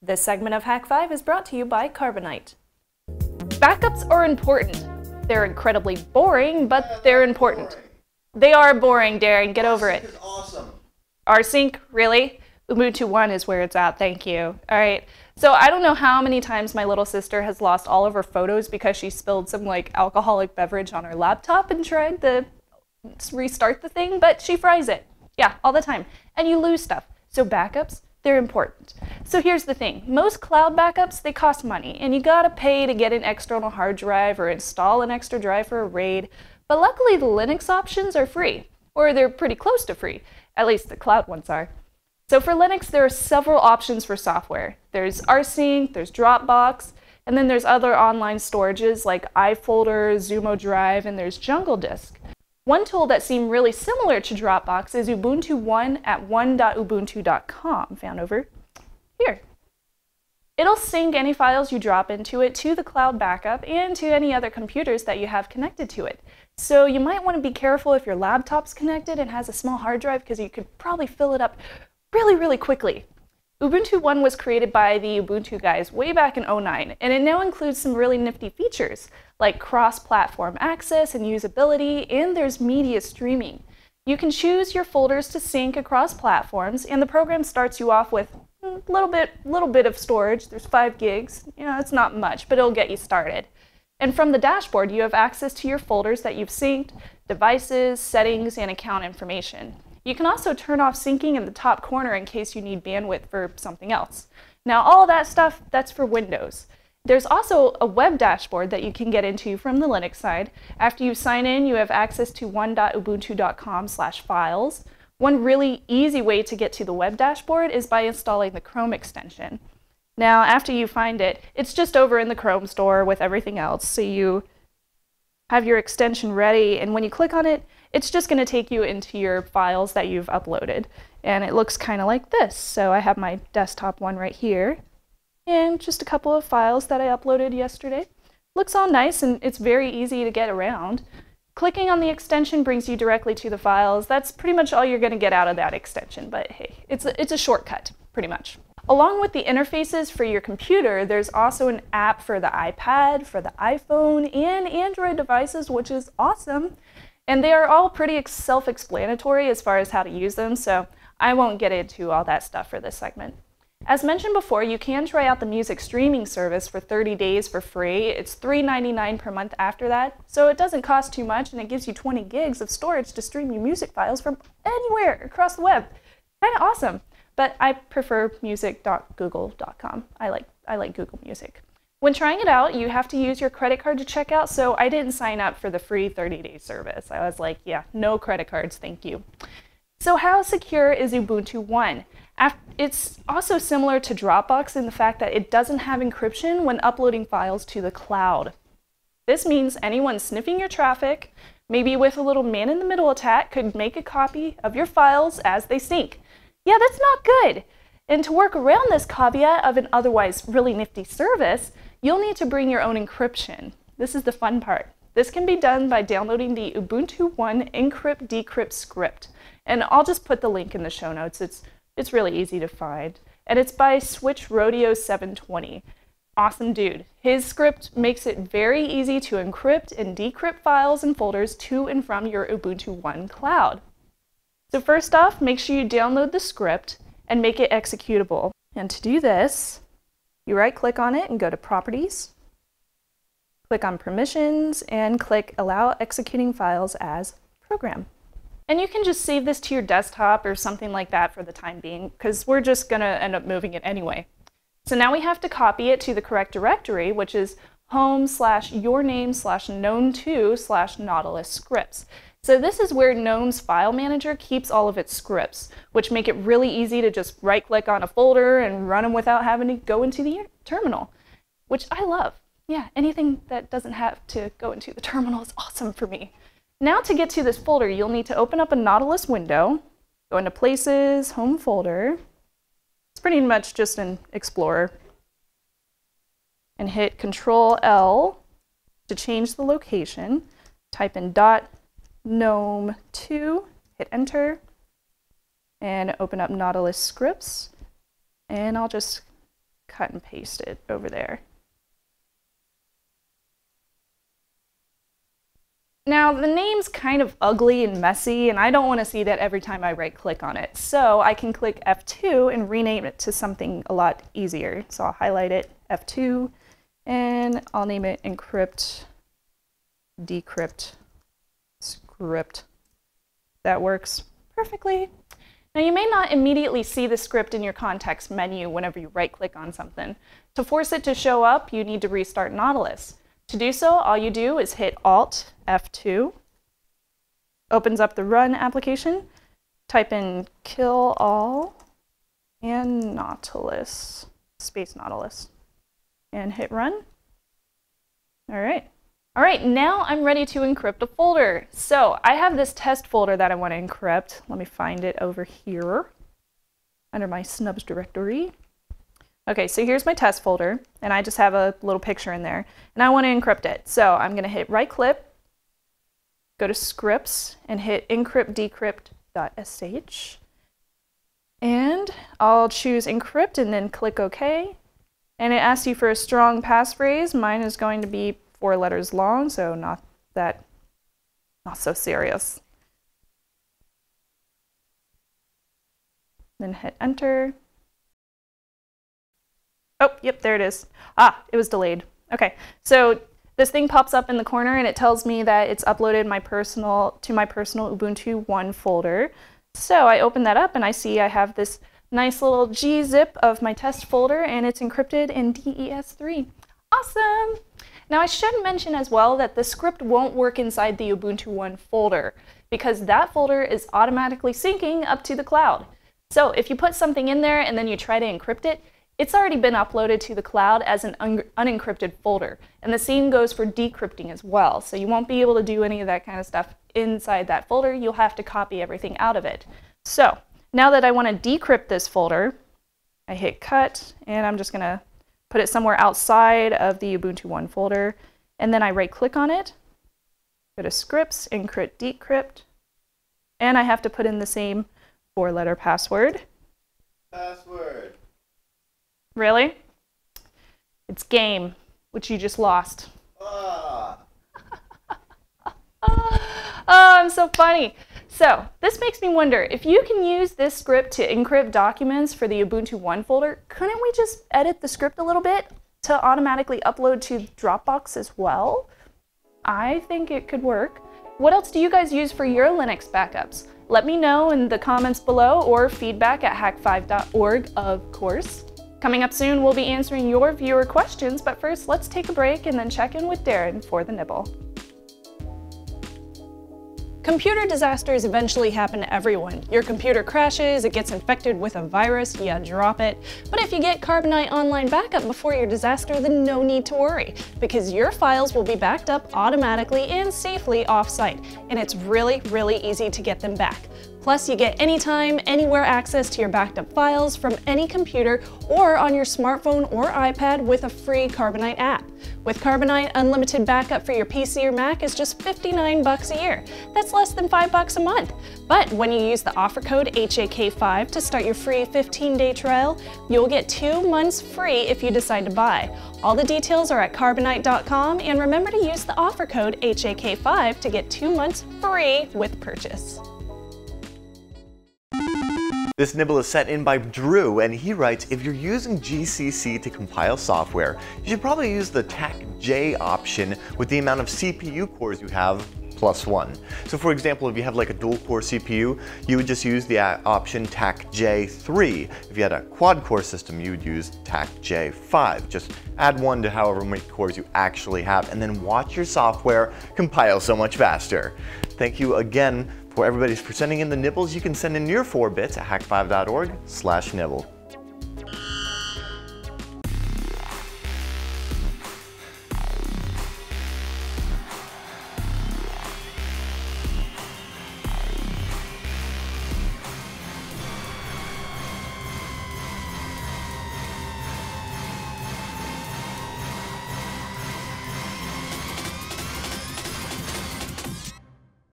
This segment of Hak5 is brought to you by Carbonite. Backups are important. They're incredibly boring, but they're important. They are boring, Darren. Get over it. Rsync is awesome. Rsync? Really? Ubuntu One is where it's at. Thank you. All right. So I don't know how many times my little sister has lost all of her photos because she spilled some alcoholic beverage on her laptop and tried to restart the thing, but she fries it. Yeah, all the time. And you lose stuff. So backups, they're important. So here's the thing. Most cloud backups, they cost money, and you gotta pay to get an external hard drive or install an extra drive for a RAID. But luckily the Linux options are free, or they're pretty close to free. At least the cloud ones are. So for Linux, there are several options for software. There's Rsync, there's Dropbox, and then there's other online storages like iFolder, Zumo Drive, and there's Jungle Disk. One tool that seemed really similar to Dropbox is Ubuntu One at one.ubuntu.com, found over here. It'll sync any files you drop into it to the cloud backup and to any other computers that you have connected to it. So you might want to be careful if your laptop's connected and has a small hard drive because you could probably fill it up really quickly. Ubuntu One was created by the Ubuntu guys way back in '09, and it now includes some really nifty features like cross-platform access and usability, and there's media streaming. You can choose your folders to sync across platforms, and the program starts you off with a little bit of storage. There's 5 gigs. You know, it's not much, but it'll get you started. And from the dashboard, you have access to your folders that you've synced, devices, settings, and account information. You can also turn off syncing in the top corner in case you need bandwidth for something else. Now, all that stuff, that's for Windows. There's also a web dashboard that you can get into from the Linux side. After you sign in, you have access to one.ubuntu.com/files. One really easy way to get to the web dashboard is by installing the Chrome extension. Now, after you find it, it's just over in the Chrome store with everything else. So you have your extension ready, and when you click on it, it's just going to take you into your files that you've uploaded. And it looks kind of like this. So I have my desktop one right here, and just a couple of files that I uploaded yesterday. Looks all nice, and it's very easy to get around. Clicking on the extension brings you directly to the files. That's pretty much all you're going to get out of that extension, but hey, it's a shortcut, pretty much. Along with the interfaces for your computer, there's also an app for the iPad, for the iPhone, and Android devices, which is awesome. And they are all pretty self-explanatory as far as how to use them, so I won't get into all that stuff for this segment. As mentioned before, you can try out the music streaming service for 30 days for free. It's $3.99 per month after that, so it doesn't cost too much, and it gives you 20 gigs of storage to stream your music files from anywhere across the web. Kind of awesome, but I prefer music.google.com. I like Google Music. When trying it out, you have to use your credit card to check out, so I didn't sign up for the free 30-day service. I was like, yeah, no credit cards, thank you. So how secure is Ubuntu One? It's also similar to Dropbox in the fact that it doesn't have encryption when uploading files to the cloud. This means anyone sniffing your traffic, maybe with a little man-in-the-middle attack, could make a copy of your files as they sync. Yeah, that's not good. And to work around this caveat of an otherwise really nifty service, you'll need to bring your own encryption. This is the fun part. This can be done by downloading the Ubuntu One Encrypt Decrypt script. And I'll just put the link in the show notes. It's really easy to find. And it's by Switch Rodeo 720. Awesome dude. His script makes it very easy to encrypt and decrypt files and folders to and from your Ubuntu One cloud. So first off, make sure you download the script and make it executable. And to do this, you right-click on it and go to Properties, click on Permissions, and click Allow Executing Files as Program. And you can just save this to your desktop or something like that for the time being, because we're just going to end up moving it anyway. So now we have to copy it to the correct directory, which is home/yourname/gnome2/Nautilus scripts. So this is where Gnome's file manager keeps all of its scripts, which make it really easy to just right-click on a folder and run them without having to go into the terminal, which I love. Yeah, anything that doesn't have to go into the terminal is awesome for me. Now to get to this folder, you'll need to open up a Nautilus window, go into Places, Home Folder. It's pretty much just an Explorer. And hit Control-L to change the location. Type in .gnome2, hit Enter, and open up Nautilus scripts. And I'll just cut and paste it over there. Now, the name's kind of ugly and messy, and I don't want to see that every time I right-click on it. So I can click F2 and rename it to something a lot easier. So I'll highlight it, F2, and I'll name it encrypt, decrypt, script. That works perfectly. Now, you may not immediately see the script in your context menu whenever you right-click on something. To force it to show up, you need to restart Nautilus. To do so, all you do is hit Alt F2, opens up the Run application, type in kill all and Nautilus, space Nautilus, and hit Run. All right, now I'm ready to encrypt a folder. So I have this test folder that I want to encrypt. Let me find it over here under my snubs directory. Okay, so here's my test folder, and I just have a little picture in there, and I want to encrypt it. So I'm going to hit right-click, go to Scripts, and hit encrypt decrypt.sh, and I'll choose encrypt and then click OK, and it asks you for a strong passphrase. Mine is going to be 4 letters long, so not so serious. Then hit Enter. Oh, yep, there it is. Ah, it was delayed. Okay, so this thing pops up in the corner and it tells me that it's uploaded to my personal Ubuntu One folder. So I open that up and I see I have this nice little gzip of my test folder and it's encrypted in DES3. Awesome! Now I should mention as well that the script won't work inside the Ubuntu One folder because that folder is automatically syncing up to the cloud. So if you put something in there and then you try to encrypt it, it's already been uploaded to the cloud as an unencrypted folder. And the same goes for decrypting as well. So you won't be able to do any of that kind of stuff inside that folder. You'll have to copy everything out of it. So now that I want to decrypt this folder, I hit Cut, and I'm just going to put it somewhere outside of the Ubuntu One folder. And then I right-click on it, go to Scripts, Encrypt, Decrypt, and I have to put in the same 4-letter password. Password. Really? It's game, which you just lost. Ah. Oh, I'm so funny. So this makes me wonder, if you can use this script to encrypt documents for the Ubuntu One folder, couldn't we just edit the script a little bit to automatically upload to Dropbox as well? I think it could work. What else do you guys use for your Linux backups? Let me know in the comments below or feedback at hak5.org, of course. Coming up soon, we'll be answering your viewer questions, but first let's take a break and then check in with Darren for the nibble. Computer disasters eventually happen to everyone. Your computer crashes, it gets infected with a virus, you drop it. But if you get Carbonite Online Backup before your disaster, then no need to worry, because your files will be backed up automatically and safely off-site, and it's really, really easy to get them back. Plus, you get anytime, anywhere access to your backed up files from any computer or on your smartphone or iPad with a free Carbonite app. With Carbonite, unlimited backup for your PC or Mac is just $59 a year. That's less than $5 a month. But when you use the offer code HAK5 to start your free 15-day trial, you'll get 2 months free if you decide to buy. All the details are at carbonite.com, and remember to use the offer code HAK5 to get 2 months free with purchase. This nibble is sent in by Drew, and he writes, if you're using GCC to compile software, you should probably use the TAC-J option with the amount of CPU cores you have +1. So for example, if you have like a dual core CPU, you would just use the option TAC-J3. If you had a quad core system, you would use TAC-J5. Just add 1 to however many cores you actually have, and then watch your software compile so much faster. Thank you again for everybody for sending in the nibbles. You can send in your 4 bits at hak5.org/nibble.